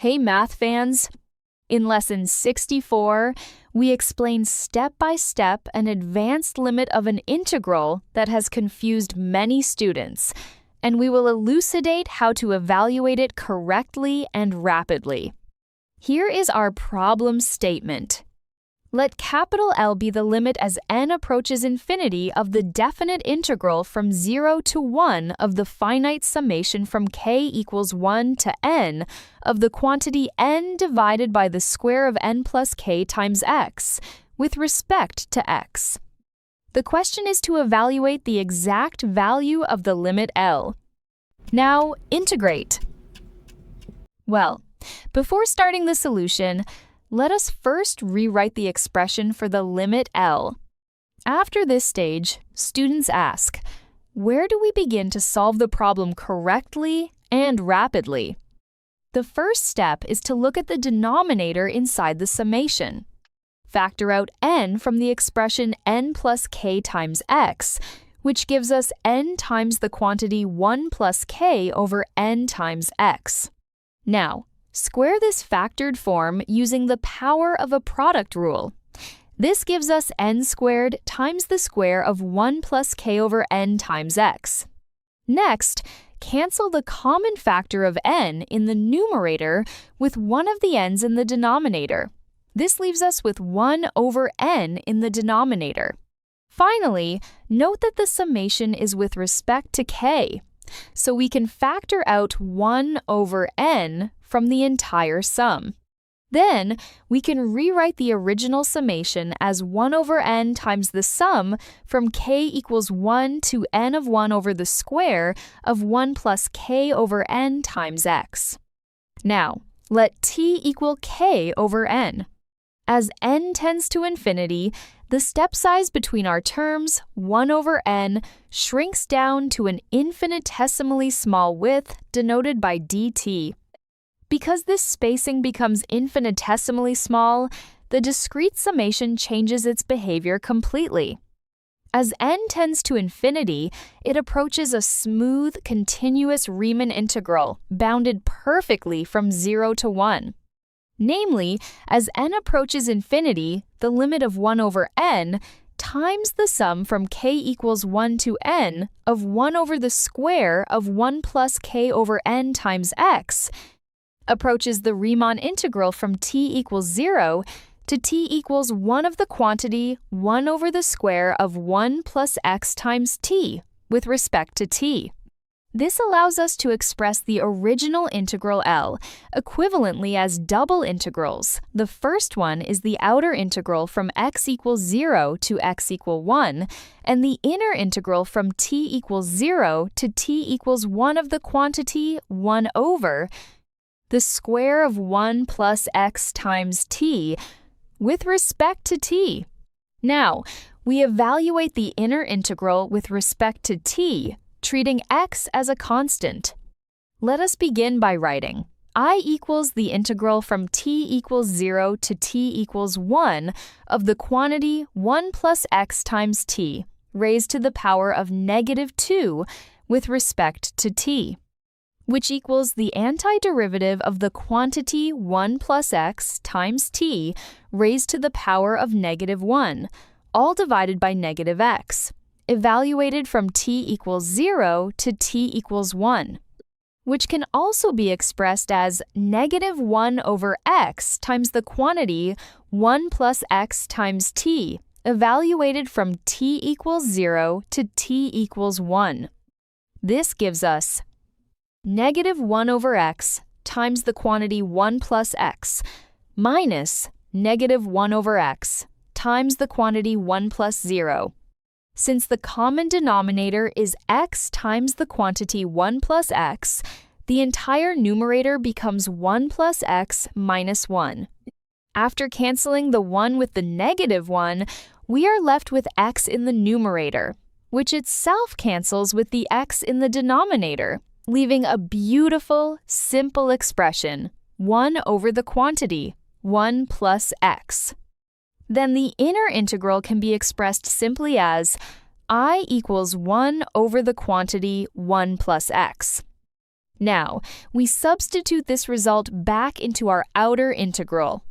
Hey math fans! In lesson 64, we explain step by step an advanced limit of an integral that has confused many students, and we will elucidate how to evaluate it correctly and rapidly. Here is our problem statement. Let capital L be the limit as n approaches infinity of the definite integral from 0 to 1 of the finite summation from k equals 1 to n of the quantity n divided by the square of n plus k times x with respect to x. The question is to evaluate the exact value of the limit L. Now, integrate. Well, before starting the solution, let us first rewrite the expression for the limit L. After this stage, students ask, where do we begin to solve the problem correctly and rapidly? The first step is to look at the denominator inside the summation. Factor out n from the expression n plus k times x, which gives us n times the quantity 1 plus k over n times x. Now, square this factored form using the power of a product rule. This gives us n squared times the square of 1 plus k over n times x. Next, cancel the common factor of n in the numerator with one of the n's in the denominator. This leaves us with 1 over n in the denominator. Finally, note that the summation is with respect to k, so we can factor out 1 over n from the entire sum. Then, we can rewrite the original summation as 1 over n times the sum from k equals 1 to n of 1 over the square of 1 plus k over n times x. Now, let t equal k over n. As n tends to infinity, the step size between our terms, 1 over n, shrinks down to an infinitesimally small width denoted by dt. Because this spacing becomes infinitesimally small, the discrete summation changes its behavior completely. As n tends to infinity, it approaches a smooth, continuous Riemann integral bounded perfectly from 0 to 1. Namely, as n approaches infinity, the limit of 1 over n times the sum from k equals 1 to n of 1 over the square of 1 plus k over n times x approaches the Riemann integral from t equals 0 to t equals 1 of the quantity 1 over the square of 1 plus x times t with respect to t. This allows us to express the original integral L equivalently as double integrals. The first one is the outer integral from x equals 0 to x equals 1, and the inner integral from t equals 0 to t equals 1 of the quantity 1 over the square of 1 plus x times t with respect to t. Now, we evaluate the inner integral with respect to t, treating x as a constant. Let us begin by writing I equals the integral from t equals 0 to t equals 1 of the quantity 1 plus x times t raised to the power of negative 2 with respect to t, which equals the antiderivative of the quantity 1 plus x times t raised to the power of negative 1, all divided by negative x, evaluated from t equals 0 to t equals 1, which can also be expressed as negative 1 over x times the quantity 1 plus x times t, evaluated from t equals 0 to t equals 1. This gives us negative 1 over x times the quantity 1 plus x minus negative 1 over x times the quantity 1 plus 0. Since the common denominator is x times the quantity 1 plus x, the entire numerator becomes 1 plus x minus 1. After canceling the 1 with the negative 1, we are left with x in the numerator, which itself cancels with the x in the denominator, leaving a beautiful, simple expression, 1 over the quantity, 1 plus x. Then the inner integral can be expressed simply as I equals 1 over the quantity 1 plus x. Now, we substitute this result back into our outer integral.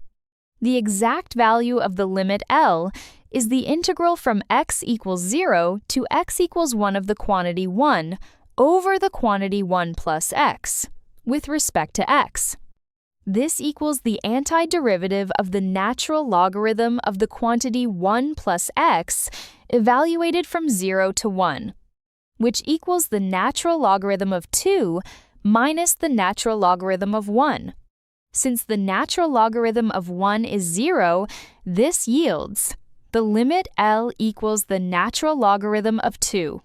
The exact value of the limit L is the integral from x equals 0 to x equals 1 of the quantity 1 over the quantity 1 plus x, with respect to x. This equals the antiderivative of the natural logarithm of the quantity 1 plus x evaluated from 0 to 1, which equals the natural logarithm of 2 minus the natural logarithm of 1. Since the natural logarithm of 1 is 0, this yields the limit L equals the natural logarithm of 2.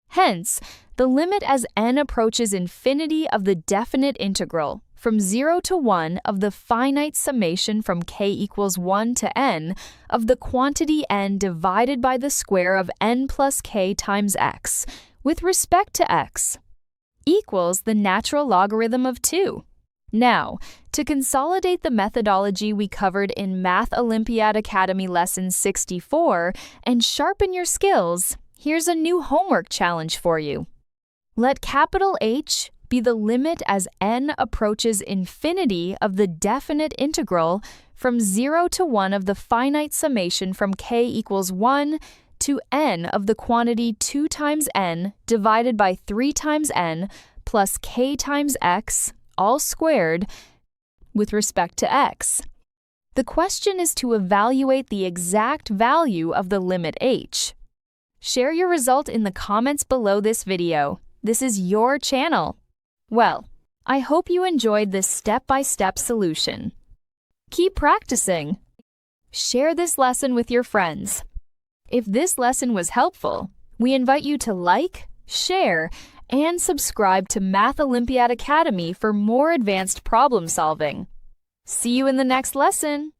Hence, the limit as n approaches infinity of the definite integral from 0 to 1 of the finite summation from k equals 1 to n of the quantity n divided by the square of n plus k times x with respect to x equals the natural logarithm of 2. Now, to consolidate the methodology we covered in Math Olympiad Academy Lesson 64 and sharpen your skills, here's a new homework challenge for you. Let capital H be the limit as n approaches infinity of the definite integral from 0 to 1 of the finite summation from k equals 1 to n of the quantity 2 times n divided by 3 times n plus k times x all squared with respect to x. The question is to evaluate the exact value of the limit h. Share your result in the comments below this video. This is your channel. Well, I hope you enjoyed this step-by-step solution. Keep practicing. Share this lesson with your friends. If this lesson was helpful, we invite you to like, share, and subscribe to Math Olympiad Academy for more advanced problem solving. See you in the next lesson.